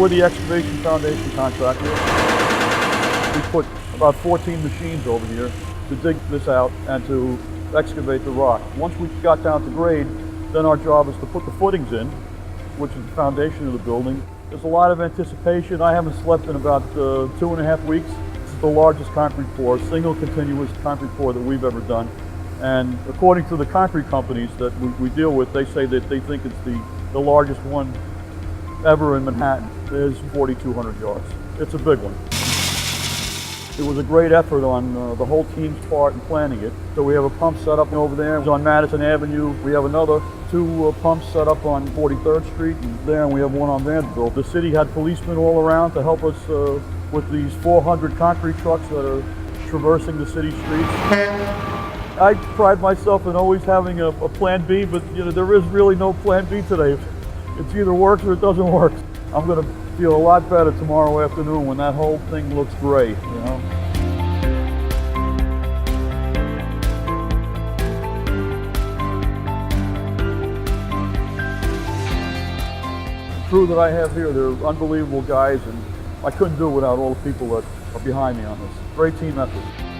We're the excavation foundation contractor. We put about 14 machines over here to dig this out and to excavate the rock. Once we got down to grade, then our job is to put the footings in, which is the foundation of the building. There's a lot of anticipation. I haven't slept in about 2.5 weeks. This is the largest concrete pour, single continuous concrete pour that we've ever done. And according to the concrete companies that we deal with, they say that they think it's the largest one ever in Manhattan. It is 4,200 yards. It's a big one. It was a great effort on the whole team's part in planning it. So we have a pump set up over there on Madison Avenue. We have another 2 pumps set up on 43rd Street, and there we have one on Vanderbilt. The city had policemen all around to help us with these 400 concrete trucks that are traversing the city streets. I pride myself in always having a plan B, but there is really no plan B today. It's either works or it doesn't work. I'm going to feel a lot better tomorrow afternoon when that whole thing looks gray, The crew that I have here, they're unbelievable guys, and I couldn't do it without all the people that are behind me on this. Great team effort.